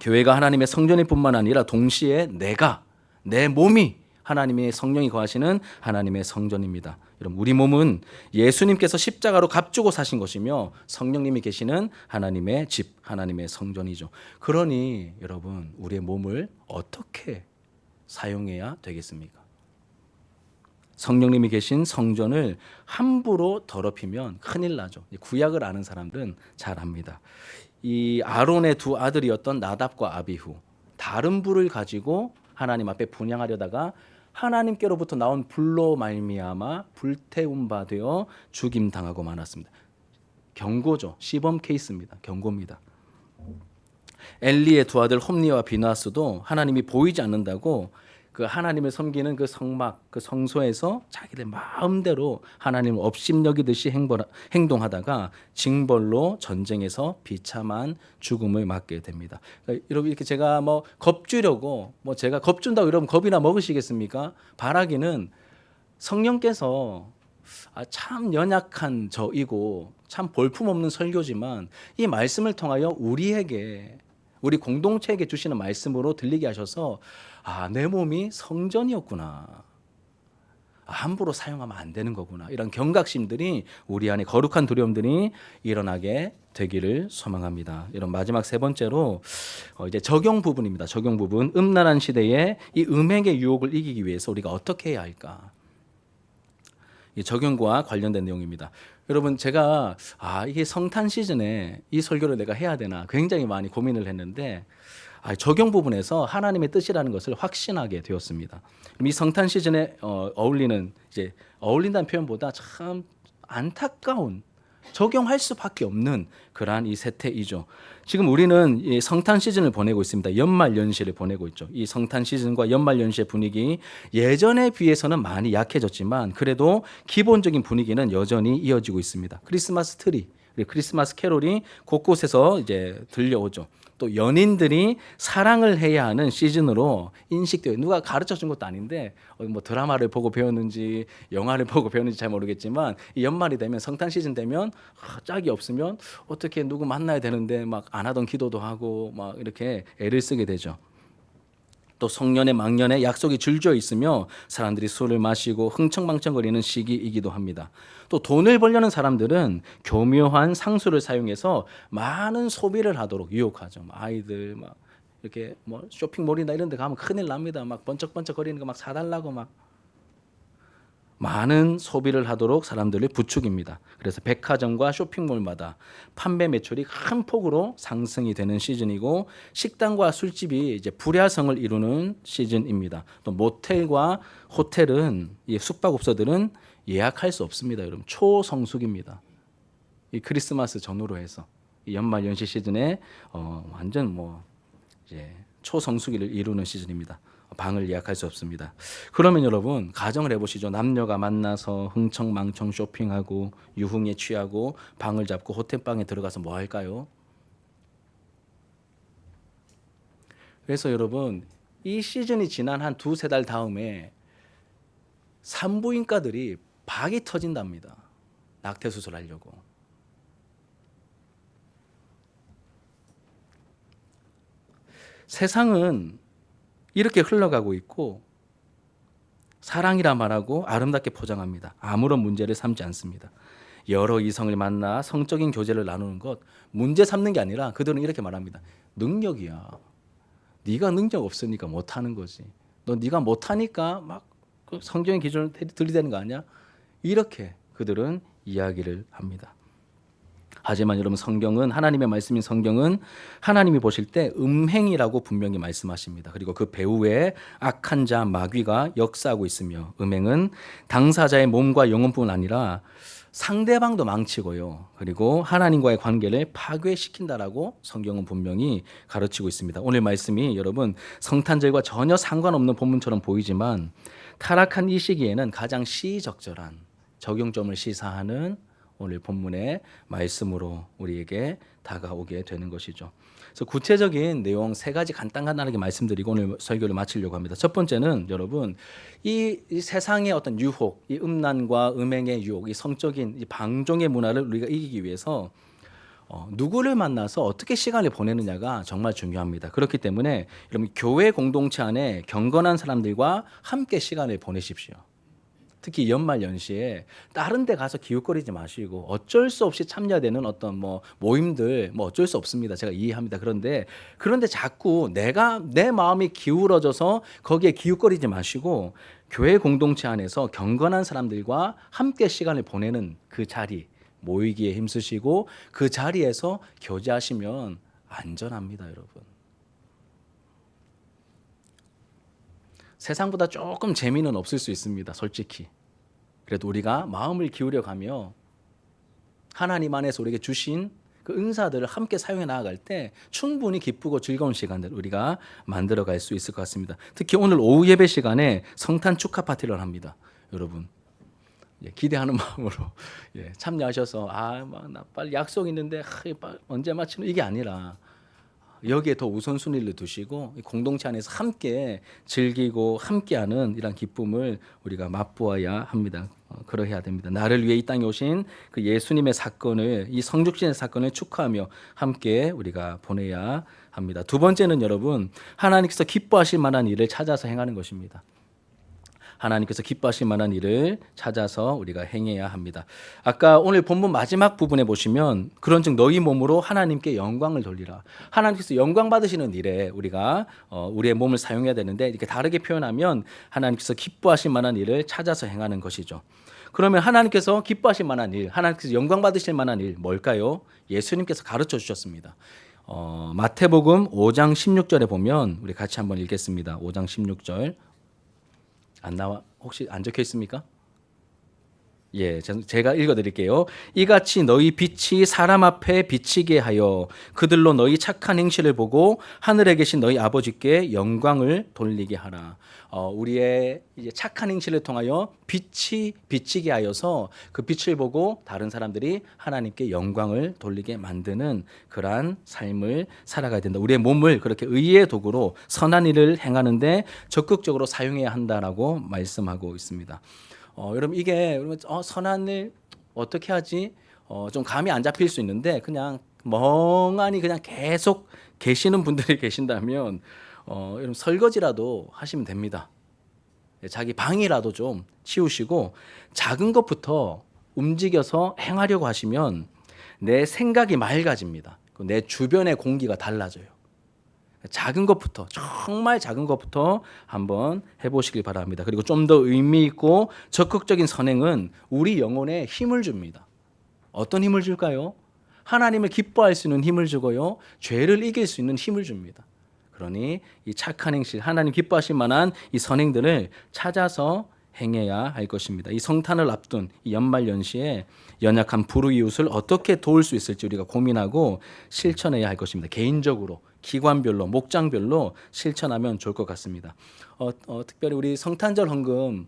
교회가 하나님의 성전일 뿐만 아니라 동시에 내 몸이 하나님의 성령이 거하시는 하나님의 성전입니다. 여러분 우리 몸은 예수님께서 십자가로 값주고 사신 것이며 성령님이 계시는 하나님의 집, 하나님의 성전이죠. 그러니 여러분 우리의 몸을 어떻게 사용해야 되겠습니까? 성령님이 계신 성전을 함부로 더럽히면 큰일 나죠. 구약을 아는 사람들은 잘 압니다. 이 아론의 두 아들이었던 나답과 아비후 다른 불을 가지고 하나님 앞에 분향하려다가 하나님께로부터 나온 불로 말미암아 불태운 바 되어 죽임 당하고 말았습니다. 경고죠. 시범 케이스입니다. 경고입니다. 엘리의 두 아들 홈니와 비나스도 하나님이 보이지 않는다고 그 하나님을 섬기는 그 성막, 그 성소에서 자기들 마음대로 하나님을 업신여기듯이 행동하다가 징벌로 전쟁에서 비참한 죽음을 맞게 됩니다. 그러니까 이렇게 제가 겁주려고 제가 겁준다고 이러면 겁이나 먹으시겠습니까? 바라기는 성령께서 참 연약한 저이고 참 볼품없는 설교지만 이 말씀을 통하여 우리에게 우리 공동체에게 주시는 말씀으로 들리게 하셔서 내 몸이 성전이었구나. 함부로 사용하면 안 되는 거구나. 이런 경각심들이 우리 안에 거룩한 두려움들이 일어나게 되기를 소망합니다. 이런 마지막 세 번째로 이제 적용 부분입니다. 적용 부분. 음란한 시대에 이 음행의 유혹을 이기기 위해서 우리가 어떻게 해야 할까? 이 적용과 관련된 내용입니다. 여러분 제가 이게 성탄 시즌에 이 설교를 내가 해야 되나 굉장히 많이 고민을 했는데 적용 부분에서 하나님의 뜻이라는 것을 확신하게 되었습니다. 이 성탄 시즌에 어울리는 이제 어울린다는 표현보다 참 안타까운 적용할 수밖에 없는 그러한 이 세태이죠. 지금 우리는 이 성탄 시즌을 보내고 있습니다. 연말 연시를 보내고 있죠. 이 성탄 시즌과 연말 연시의 분위기 예전에 비해서는 많이 약해졌지만 그래도 기본적인 분위기는 여전히 이어지고 있습니다. 크리스마스 트리, 크리스마스 캐롤이 곳곳에서 이제 들려오죠. 또 연인들이 사랑을 해야 하는 시즌으로 인식되어 누가 가르쳐 준 것도 아닌데 드라마를 보고 배웠는지 영화를 보고 배웠는지 잘 모르겠지만 이 연말이 되면 성탄 시즌 되면 짝이 없으면 어떻게 누구 만나야 되는데 막 안 하던 기도도 하고 막 이렇게 애를 쓰게 되죠. 또 송년회 망년에 약속이 줄지어 있으며 사람들이 술을 마시고 흥청망청거리는 시기이기도 합니다. 또 돈을 벌려는 사람들은 교묘한 상수를 사용해서 많은 소비를 하도록 유혹하죠. 아이들 막 이렇게 쇼핑몰이나 이런 데 가면 큰일 납니다. 막 번쩍번쩍 거리는 거 막 사달라고 막 많은 소비를 하도록 사람들을 부추깁니다. 그래서 백화점과 쇼핑몰마다 판매 매출이 큰 폭으로 상승이 되는 시즌이고 식당과 술집이 이제 불야성을 이루는 시즌입니다. 또 모텔과 호텔은 이 숙박업소들은 예약할 수 없습니다. 여러분 초성수기입니다. 이 크리스마스 전후로 해서 이 연말 연시 시즌에 완전 이제 초성수기를 이루는 시즌입니다. 방을 예약할 수 없습니다. 그러면 여러분 가정을 해보시죠. 남녀가 만나서 흥청망청 쇼핑하고 유흥에 취하고 방을 잡고 호텔방에 들어가서 뭐 할까요? 그래서 여러분 이 시즌이 지난 한 두세 달 다음에 산부인과들이 박이 터진답니다. 낙태 수술하려고. 세상은 이렇게 흘러가고 있고 사랑이라 말하고 아름답게 포장합니다. 아무런 문제를 삼지 않습니다. 여러 이성을 만나 성적인 교제를 나누는 것 문제 삼는 게 아니라 그들은 이렇게 말합니다. 능력이야. 네가 능력 없으니까 못하는 거지. 너 네가 못하니까 막 성경의 기준을 들이대는 거 아니야? 이렇게 그들은 이야기를 합니다. 하지만 여러분 성경은 하나님의 말씀인 성경은 하나님이 보실 때 음행이라고 분명히 말씀하십니다. 그리고 그 배후에 악한 자 마귀가 역사하고 있으며 음행은 당사자의 몸과 영혼뿐 아니라 상대방도 망치고요. 그리고 하나님과의 관계를 파괴시킨다라고 성경은 분명히 가르치고 있습니다. 오늘 말씀이 여러분 성탄절과 전혀 상관없는 본문처럼 보이지만 타락한 이 시기에는 가장 시적절한 적용점을 시사하는 오늘 본문의 말씀으로 우리에게 다가오게 되는 것이죠. 그래서 구체적인 내용 세 가지 간단하게 말씀드리고 오늘 설교를 마치려고 합니다. 첫 번째는 여러분 이 세상의 어떤 유혹, 이 음란과 음행의 유혹, 이 성적인 이 방종의 문화를 우리가 이기기 위해서 누구를 만나서 어떻게 시간을 보내느냐가 정말 중요합니다. 그렇기 때문에 여러분 교회 공동체 안에 경건한 사람들과 함께 시간을 보내십시오. 특히 연말 연시에 다른 데 가서 기웃거리지 마시고 어쩔 수 없이 참여되는 어떤 모임들 어쩔 수 없습니다. 제가 이해합니다. 그런데 자꾸 내 마음이 기울어져서 거기에 기웃거리지 마시고 교회 공동체 안에서 경건한 사람들과 함께 시간을 보내는 그 자리 모이기에 힘쓰시고 그 자리에서 교제하시면 안전합니다, 여러분. 세상보다 조금 재미는 없을 수 있습니다, 솔직히. 그래도 우리가 마음을 기울여 가며 하나님 안에서 우리에게 주신 그 은사들을 함께 사용해 나아갈 때 충분히 기쁘고 즐거운 시간들 우리가 만들어 갈 수 있을 것 같습니다. 특히 오늘 오후 예배 시간에 성탄 축하 파티를 합니다. 여러분 기대하는 마음으로 참여하셔서 나 빨리 약속 있는데 언제 마치는 이게 아니라 여기에 더 우선순위를 두시고 공동체 안에서 함께 즐기고 함께하는 이런 기쁨을 우리가 맛보아야 합니다. 그러해야 됩니다. 나를 위해 이 땅에 오신 그 예수님의 사건을 이 성육신의 사건을 축하하며 함께 우리가 보내야 합니다. 두 번째는 여러분 하나님께서 기뻐하실 만한 일을 찾아서 행하는 것입니다. 하나님께서 기뻐하실 만한 일을 찾아서 우리가 행해야 합니다. 아까 오늘 본문 마지막 부분에 보시면 그런즉 너희 몸으로 하나님께 영광을 돌리라. 하나님께서 영광 받으시는 일에 우리가 우리의 몸을 사용해야 되는데 이렇게 다르게 표현하면 하나님께서 기뻐하실 만한 일을 찾아서 행하는 것이죠. 그러면 하나님께서 기뻐하실 만한 일, 하나님께서 영광 받으실 만한 일 뭘까요? 예수님께서 가르쳐 주셨습니다. 마태복음 5장 16절에 보면 우리 같이 한번 읽겠습니다. 5장 16절. 안 나와 혹시 안 적혀 있습니까? 제가 읽어드릴게요. 이같이 너희 빛이 사람 앞에 비치게 하여 그들로 너희 착한 행실을 보고 하늘에 계신 너희 아버지께 영광을 돌리게 하라. 우리의 이제 착한 행실을 통하여 빛이 비치게 하여서 그 빛을 보고 다른 사람들이 하나님께 영광을 돌리게 만드는 그러한 삶을 살아가야 된다. 우리의 몸을 그렇게 의의 도구로 선한 일을 행하는데 적극적으로 사용해야 한다라고 말씀하고 있습니다. 여러분 이게 선한 일 어떻게 하지? 좀 감이 안 잡힐 수 있는데 그냥 멍하니 그냥 계속 계시는 분들이 계신다면 여러분 설거지라도 하시면 됩니다. 자기 방이라도 좀 치우시고 작은 것부터 움직여서 행하려고 하시면 내 생각이 맑아집니다. 내 주변의 공기가 달라져요. 작은 것부터 정말 작은 것부터 한번 해보시길 바랍니다. 그리고 좀 더 의미 있고 적극적인 선행은 우리 영혼에 힘을 줍니다. 어떤 힘을 줄까요? 하나님을 기뻐할 수 있는 힘을 주고요. 죄를 이길 수 있는 힘을 줍니다. 그러니 이 착한 행실, 하나님 기뻐하실 만한 이 선행들을 찾아서 행해야 할 것입니다. 이 성탄을 앞둔 이 연말 연시에 연약한 불우이웃을 어떻게 도울 수 있을지 우리가 고민하고 실천해야 할 것입니다. 개인적으로 기관별로, 목장별로 실천하면 좋을 것 같습니다. 특별히 우리 성탄절 헌금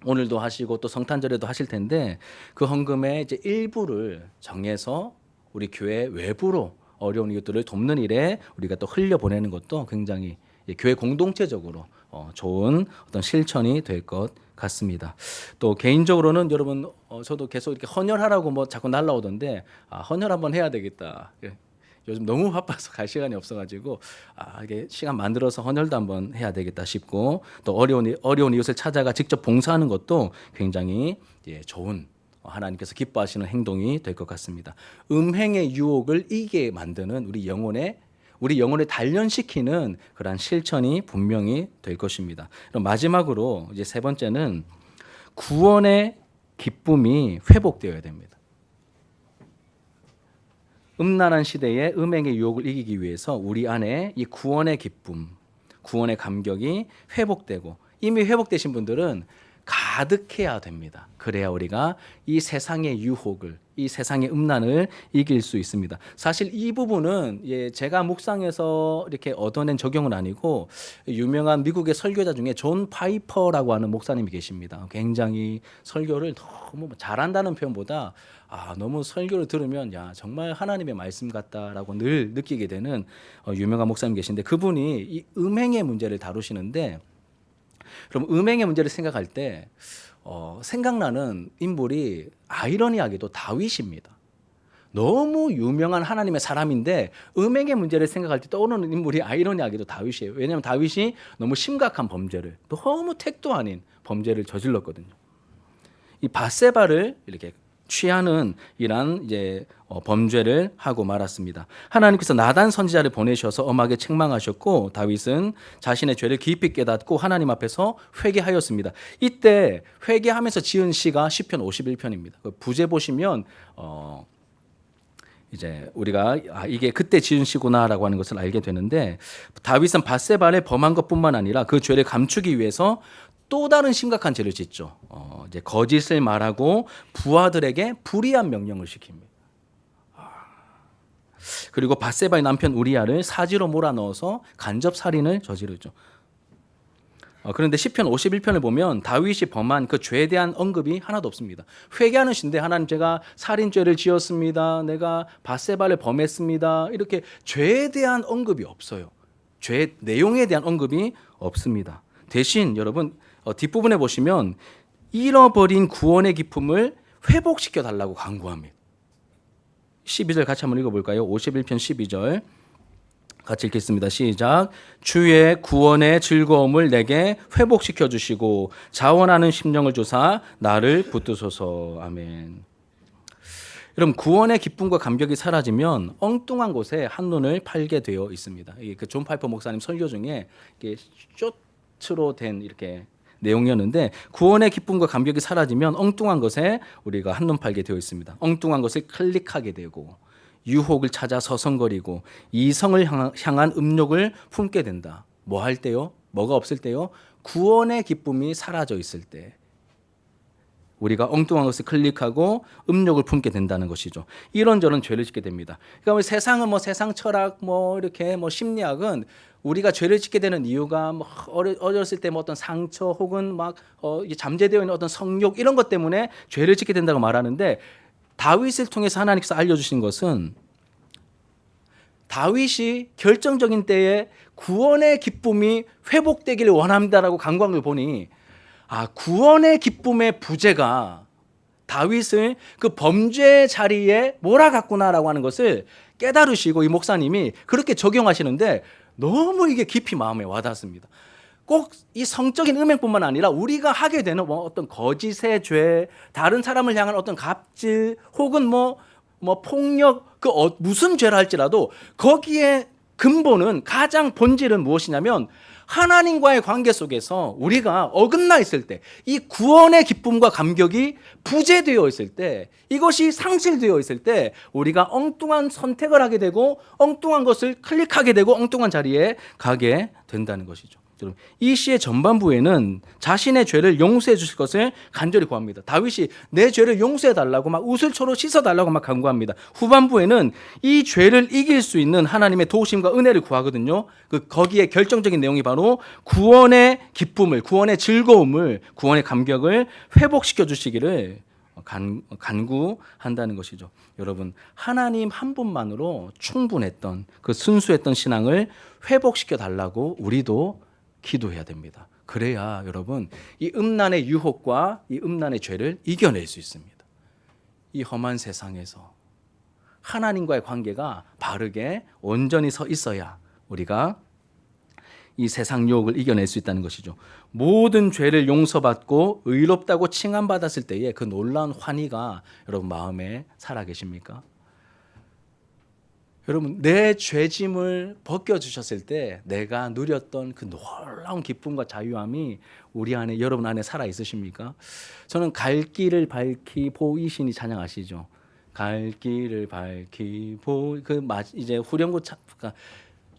오늘도 하시고 또 성탄절에도 하실 텐데 그 헌금의 이제 일부를 정해서 우리 교회 외부로 어려운 이웃들을 돕는 일에 우리가 또 흘려 보내는 것도 굉장히 교회 공동체적으로 좋은 어떤 실천이 될 것 같습니다. 또 개인적으로는 여러분 저도 계속 이렇게 헌혈하라고 뭐 자꾸 날라오던데 헌혈 한번 해야 되겠다. 요즘 너무 바빠서 갈 시간이 없어가지고 이게 시간 만들어서 헌혈도 한번 해야 되겠다 싶고 또 어려운 이웃을 찾아가 직접 봉사하는 것도 굉장히 좋은 하나님께서 기뻐하시는 행동이 될 것 같습니다. 음행의 유혹을 이기게 만드는 우리 영혼을 단련시키는 그러한 실천이 분명히 될 것입니다. 그럼 마지막으로 이제 세 번째는 구원의 기쁨이 회복되어야 됩니다. 음란한 시대에 음행의 유혹을 이기기 위해서 우리 안에 이 구원의 기쁨, 구원의 감격이 회복되고 이미 회복되신 분들은 가득해야 됩니다. 그래야 우리가 이 세상의 유혹을, 이 세상의 음란을 이길 수 있습니다. 사실 이 부분은 제가 묵상해서 이렇게 얻어낸 적용은 아니고 유명한 미국의 설교자 중에 존 파이퍼라고 하는 목사님이 계십니다. 굉장히 설교를 너무 잘한다는 표현보다 너무 설교를 들으면 정말 하나님의 말씀 같다라고 늘 느끼게 되는 유명한 목사님 계신데 그분이 이 음행의 문제를 다루시는데 그럼 음행의 문제를 생각할 때 생각나는 인물이 아이러니하게도 다윗입니다. 너무 유명한 하나님의 사람인데 음행의 문제를 생각할 때 떠오르는 인물이 아이러니하게도 다윗이에요. 왜냐하면 다윗이 너무 심각한 범죄를 너무 택도 아닌 범죄를 저질렀거든요. 이 밧세바를 이렇게 취하는 이란 범죄를 하고 말았습니다. 하나님께서 나단 선지자를 보내셔서 엄하게 책망하셨고 다윗은 자신의 죄를 깊이 깨닫고 하나님 앞에서 회개하였습니다. 이때 회개하면서 지은 시가 시편 51편입니다. 그 부제 보시면 이제 우리가 이게 그때 지은 시구나라고 하는 것을 알게 되는데 다윗은 밧세바를 범한 것뿐만 아니라 그 죄를 감추기 위해서 또 다른 심각한 죄를 짓죠. 이제 거짓을 말하고 부하들에게 불의한 명령을 시킵니다. 그리고 밧세바의 남편 우리아를 사지로 몰아넣어서 간접 살인을 저지르죠. 그런데 시편 51편을 보면 다윗이 범한 그 죄에 대한 언급이 하나도 없습니다. 회개하는 시인데 하나님 제가 살인죄를 지었습니다. 내가 밧세바를 범했습니다. 이렇게 죄에 대한 언급이 없어요. 죄 내용에 대한 언급이 없습니다. 대신 여러분 뒷부분에 보시면 잃어버린 구원의 기쁨을 회복시켜 달라고 간구합니다. 12절 같이 한번 읽어볼까요? 51편 12절 같이 읽겠습니다. 시작. 주의 구원의 즐거움을 내게 회복시켜 주시고 자원하는 심령을 주사 나를 붙드소서. 아멘. 여러분 구원의 기쁨과 감격이 사라지면 엉뚱한 곳에 한눈을 팔게 되어 있습니다. 그 존 파이퍼 목사님 설교 중에 이게 쇼트로 된 이렇게 내용이었는데 구원의 기쁨과 감격이 사라지면 엉뚱한 것에 우리가 한눈 팔게 되어 있습니다. 엉뚱한 것을 클릭하게 되고 유혹을 찾아 서성거리고 이성을 향한 음욕을 품게 된다. 뭐 할 때요? 뭐가 없을 때요? 구원의 기쁨이 사라져 있을 때 우리가 엉뚱한 것을 클릭하고 음욕을 품게 된다는 것이죠. 이런저런 죄를 짓게 됩니다. 그러니까 세상은 세상 철학 이렇게 심리학은 우리가 죄를 짓게 되는 이유가 어렸을 때 어떤 상처 혹은 잠재되어 있는 어떤 성욕 이런 것 때문에 죄를 짓게 된다고 말하는데 다윗을 통해서 하나님께서 알려주신 것은 다윗이 결정적인 때에 구원의 기쁨이 회복되기를 원합니다라고 간구한 걸 보니 구원의 기쁨의 부재가 다윗을 그 범죄 자리에 몰아갔구나라고 하는 것을 깨달으시고 이 목사님이 그렇게 적용하시는데 너무 이게 깊이 마음에 와닿습니다. 꼭 이 성적인 음행뿐만 아니라 우리가 하게 되는 어떤 거짓의 죄, 다른 사람을 향한 어떤 갑질 혹은 폭력 무슨 죄를 할지라도 거기에 근본은 가장 본질은 무엇이냐면 하나님과의 관계 속에서 우리가 어긋나 있을 때 이 구원의 기쁨과 감격이 부재되어 있을 때 이것이 상실되어 있을 때 우리가 엉뚱한 선택을 하게 되고 엉뚱한 것을 클릭하게 되고 엉뚱한 자리에 가게 된다는 것이죠. 여러분, 이 시의 전반부에는 자신의 죄를 용서해 주실 것을 간절히 구합니다. 다윗이 내 죄를 용서해 달라고 막 우슬초로 씻어 달라고 막 간구합니다. 후반부에는 이 죄를 이길 수 있는 하나님의 도우심과 은혜를 구하거든요. 거기에 결정적인 내용이 바로 구원의 기쁨을, 구원의 즐거움을, 구원의 감격을 회복시켜 주시기를 간구한다는 것이죠. 여러분, 하나님 한 분만으로 충분했던 그 순수했던 신앙을 회복시켜 달라고 우리도 기도해야 됩니다. 그래야 여러분, 이 음란의 유혹과 이 음란의 죄를 이겨낼 수 있습니다. 이 험한 세상에서 하나님과의 관계가 바르게 온전히 서 있어야 우리가 이 세상 유혹을 이겨낼 수 있다는 것이죠. 모든 죄를 용서받고 의롭다고 칭함받았을 때에 그 놀라운 환희가 여러분 마음에 살아계십니까? 여러분, 내 죄짐을 벗겨주셨을 때 내가 누렸던 그 놀라운 기쁨과 자유함이 우리 안에, 여러분 안에 살아있으십니까? 저는 갈 길을 밝히 보이시니 찬양 아시죠? 갈 길을 밝히 이제 후렴구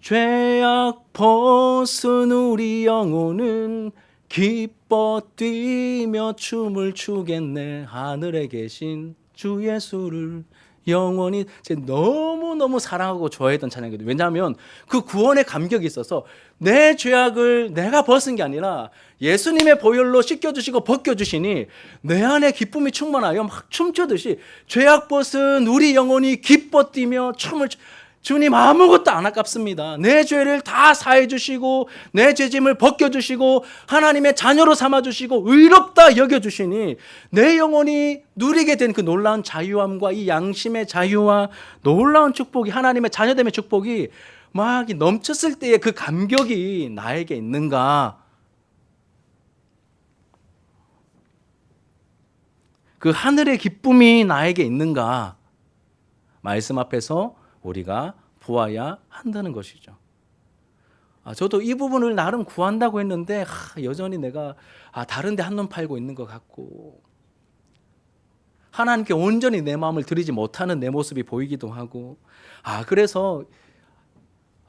죄악 벗은 우리 영혼은 기뻐 뛰며 춤을 추겠네. 하늘에 계신 주 예수를 영원히. 너무너무 사랑하고 좋아했던 찬양이거든요. 왜냐하면 그 구원의 감격이 있어서 내 죄악을 내가 벗은 게 아니라 예수님의 보혈로 씻겨주시고 벗겨주시니 내 안에 기쁨이 충만하여 막 춤추듯이 죄악 벗은 우리 영혼이 기뻐 뛰며 주님 아무것도 안 아깝습니다. 내 죄를 다 사해 주시고 내 죄짐을 벗겨 주시고 하나님의 자녀로 삼아 주시고 의롭다 여겨 주시니 내 영혼이 누리게 된 그 놀라운 자유함과 이 양심의 자유와 놀라운 축복이, 하나님의 자녀됨의 축복이 막 넘쳤을 때의 그 감격이 나에게 있는가? 그 하늘의 기쁨이 나에게 있는가? 말씀 앞에서 우리가 보아야 한다는 것이죠. 저도 이 부분을 나름 구한다고 했는데 여전히 내가 다른 데 한눈 팔고 있는 것 같고 하나님께 온전히 내 마음을 드리지 못하는 내 모습이 보이기도 하고 그래서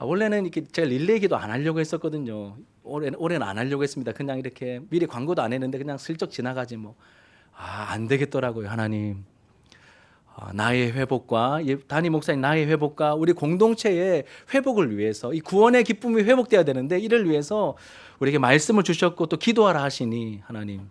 원래는 이렇게 제가 릴레이 기도 안 하려고 했었거든요. 올해는 안 하려고 했습니다. 그냥 이렇게 미리 광고도 안 했는데 그냥 슬쩍 지나가지 뭐. 안 되겠더라고요. 하나님, 나의 회복과 담임 목사님 나의 회복과 우리 공동체의 회복을 위해서 이 구원의 기쁨이 회복돼야 되는데 이를 위해서 우리에게 말씀을 주셨고 또 기도하라 하시니 하나님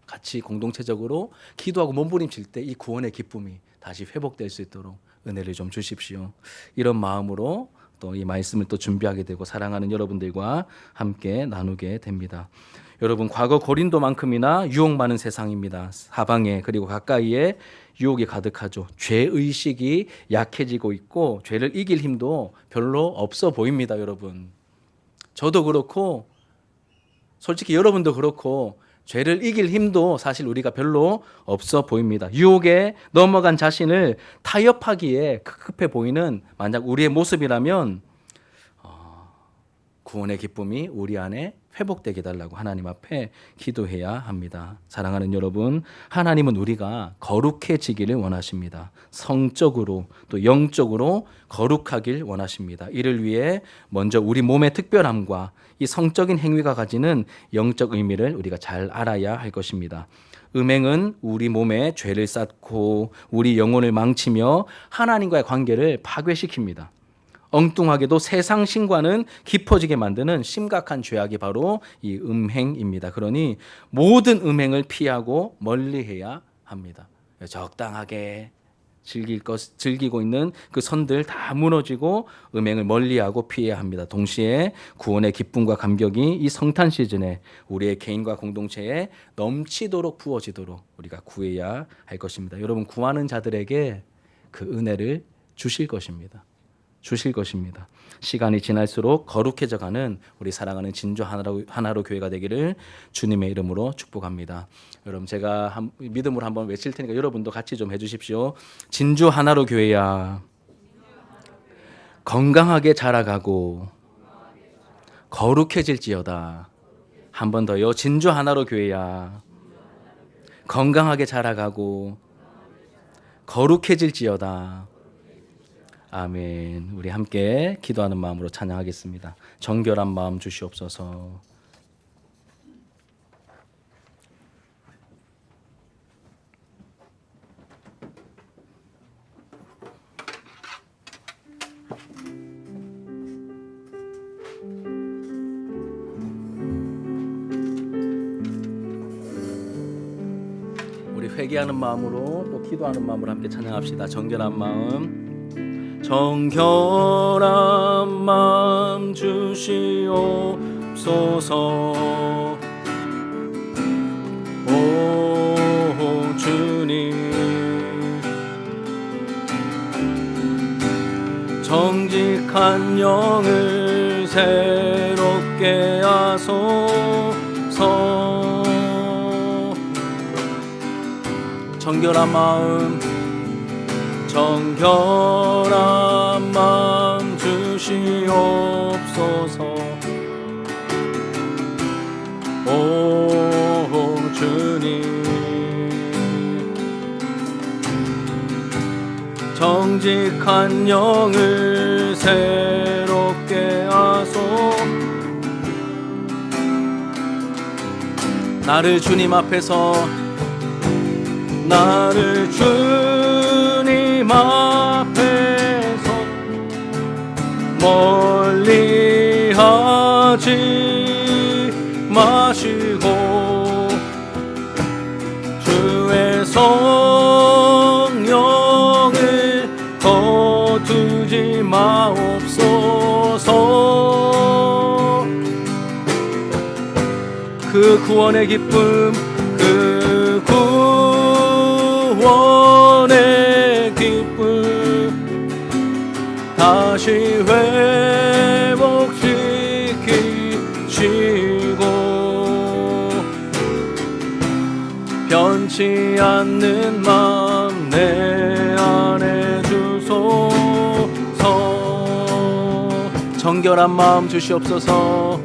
같이 공동체적으로 기도하고 몸부림칠 때 이 구원의 기쁨이 다시 회복될 수 있도록 은혜를 좀 주십시오. 이런 마음으로 또 이 말씀을 또 준비하게 되고 사랑하는 여러분들과 함께 나누게 됩니다. 여러분, 과거 고린도만큼이나 유혹 많은 세상입니다. 사방에 그리고 가까이에 유혹이 가득하죠. 죄의식이 약해지고 있고 죄를 이길 힘도 별로 없어 보입니다. 여러분, 저도 그렇고 솔직히 여러분도 그렇고 죄를 이길 힘도 사실 우리가 별로 없어 보입니다. 유혹에 넘어간 자신을 타협하기에 급급해 보이는 만약 우리의 모습이라면 구원의 기쁨이 우리 안에 회복되게 해달라고 하나님 앞에 기도해야 합니다. 사랑하는 여러분, 하나님은 우리가 거룩해지기를 원하십니다. 성적으로 또 영적으로 거룩하길 원하십니다. 이를 위해 먼저 우리 몸의 특별함과 이 성적인 행위가 가지는 영적 의미를 우리가 잘 알아야 할 것입니다. 음행은 우리 몸에 죄를 쌓고 우리 영혼을 망치며 하나님과의 관계를 파괴시킵니다. 엉뚱하게도 세상 신과는 깊어지게 만드는 심각한 죄악이 바로 이 음행입니다. 그러니 모든 음행을 피하고 멀리해야 합니다. 적당하게 즐기고 있는 그 선들 다 무너지고 음행을 멀리하고 피해야 합니다. 동시에 구원의 기쁨과 감격이 이 성탄 시즌에 우리의 개인과 공동체에 넘치도록 부어지도록 우리가 구해야 할 것입니다. 여러분, 구하는 자들에게 그 은혜를 주실 것입니다. 시간이 지날수록 거룩해져가는 우리 사랑하는 진주 하나로 교회가 되기를 주님의 이름으로 축복합니다. 여러분, 제가 믿음으로 한번 외칠 테니까 여러분도 같이 좀 해주십시오. 진주 하나로 교회야, 건강하게 자라가고 거룩해질지어다. 한 번 더요. 진주 하나로 교회야, 건강하게 자라가고 거룩해질지어다. 아멘. 우리 함께 기도하는 마음으로 찬양하겠습니다. 정결한 마음 주시옵소서. 우리 회개하는 마음으로 또 기도하는 마음으로 함께 찬양합시다. 정결한 마음, 정결한 마음 주시옵소서. 오 주님, 정직한 영을 새롭게 하소서. 정결한 마음, 정결한 마음 주시옵소서. 오 주님, 정직한 영을 새롭게 하소. 나를 주님 앞에서, 나를 주님 앞에서 멀리 하지 마시고 주의 성령을 거두지 마옵소서. 그 구원의 기쁨, 그 구원의 기쁨 다시 회복시키시고 변치 않는 마음 내 안에 주소서. 정결한 마음 주시옵소서.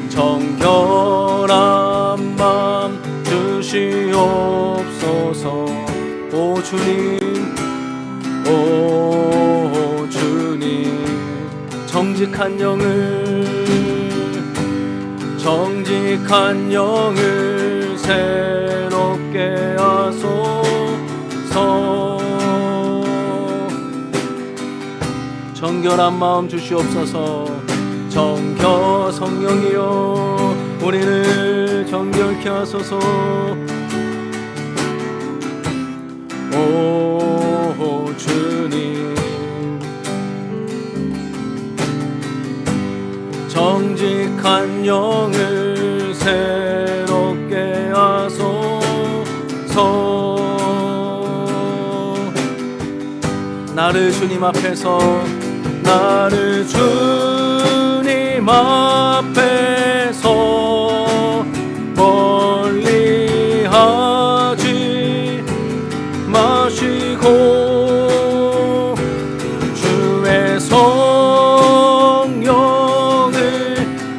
정결한 마음 주시옵소서. 오 주님, 오 주님, 정직한 영을 새롭게 하소서. 정결한 마음 주시옵소서. 성령이여 우리를 정결케 하소서. 오 주님, 정직한 영을 새롭게 하소서. 나를 주님 앞에서, 나를 주님 앞에서 멀리 하지 마시고 주의 성령을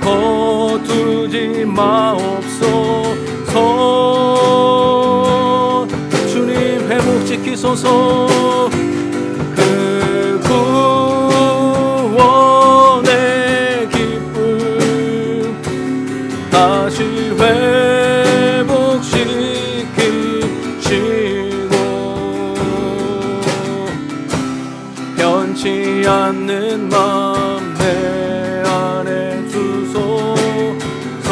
거두지 마옵소서. 주님 회복시키소서. 그 구원의 기쁨 다시 회복시키시고 변치 않는 마음 내 안에 주소서.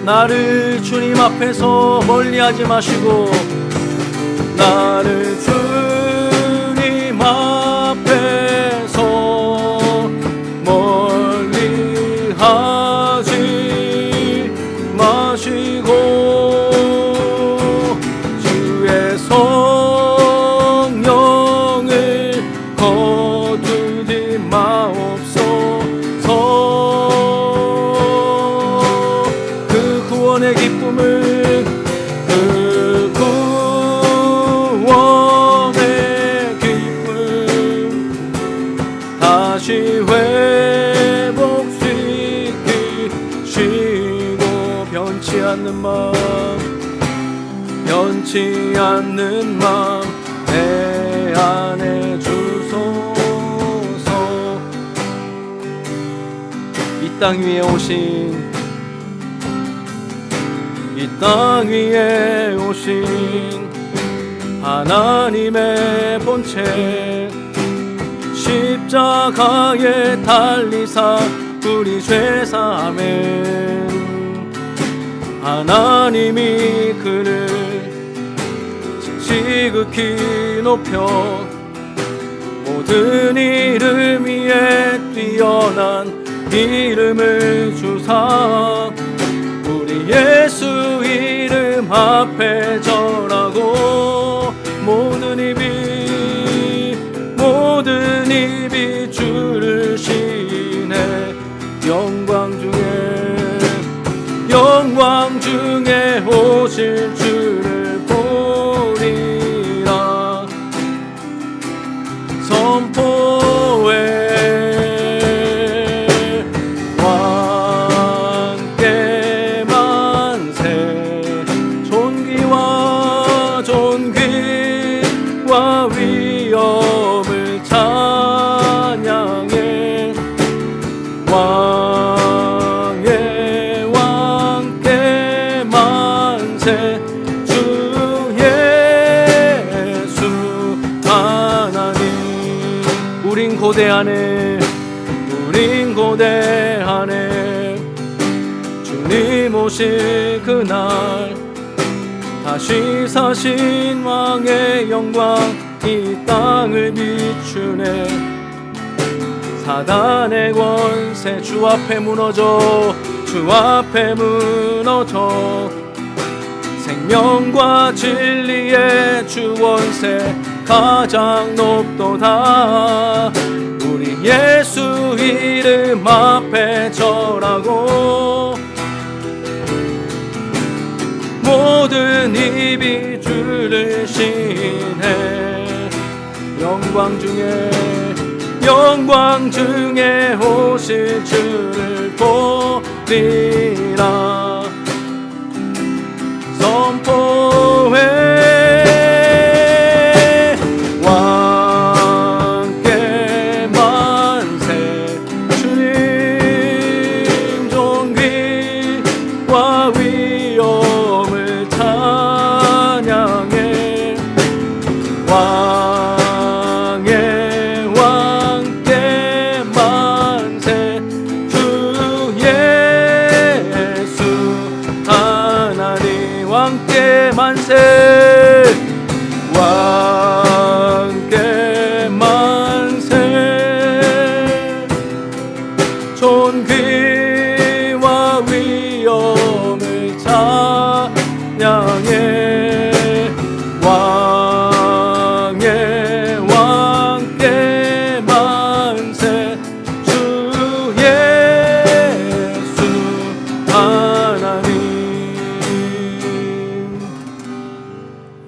나를 주님 앞에서 멀리하지 마시고 나를 주님 앞에서 멀리하지 마시고 주의 성령을 거두지 마옵소서. 그 구원의 기쁨을, 그 구원의 기쁨 다시 회복시키시고 변치 않는 마음, 변치 않는 마음 내 안에 주소서. 이 땅 위에 오신 하나님의 본체 십자가에 달리사 우리 죄 사함에 하나님이 그를 지극히 높여 모든 이름 위에 뛰어난 이름을 주사 우리 예수 이름 앞에 절하고 모든 입이 주를 시인해 영광 중에 오실 주를 보리라. 선포해 왕께 만세 존귀와 위엄을 찬양해 왕께 만세 주 예수 하나님. 우린 고대하네 주님 오실 그날 다시 사신 왕의 영광 이 땅을 비추네. 사단의 권세 주 앞에 무너져 생명과 진리의 주 원세 가장 높도다. 우리 예수 이름 앞에 절하고 모든 입이 주를 시인해 영광 중에 오실 주를 보리라. 선포해 왕께 만세 주님 존귀와 위엄을 찬양해 왕께 만세 주 예수 하나님 왕께 만세